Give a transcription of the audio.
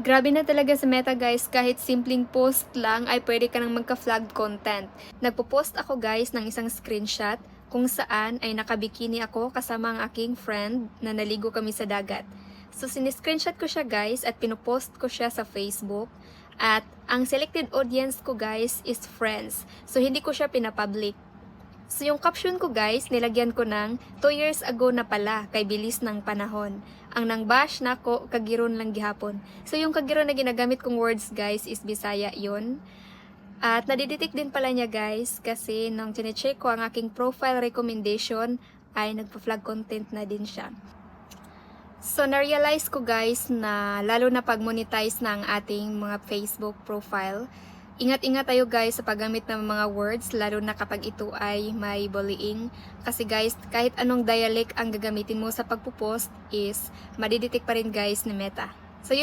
Grabe na talaga sa Meta guys, kahit simpleng post lang ay pwede ka nang magka-flagged content. Nagpo-post ako guys ng isang screenshot kung saan ay nakabikini ako kasama ang aking friend na naligo kami sa dagat. So siniscreenshot ko siya guys at pinupost ko siya sa Facebook. At ang selected audience ko guys is friends. So hindi ko siya pinapublic. So yung caption ko guys, nilagyan ko ng 2 years ago na pala, kay bilis ng panahon. Ang nang bash na ko, kagiron lang gihapon. So yung kagiron na ginagamit kong words guys is Bisaya yon. At nadidetect din pala niya guys, kasi nung chinecheck ko ang aking profile recommendation, ay nagpa-flag content na din siya. So na-realize ko guys na lalo na pag monetize na ang ating mga Facebook profile, ingat-ingat tayo guys sa paggamit ng mga words, lalo na kapag ito ay may bullying. Kasi guys, kahit anong dialect ang gagamitin mo sa pagpo-post is madidetect pa rin guys ni Meta. So yun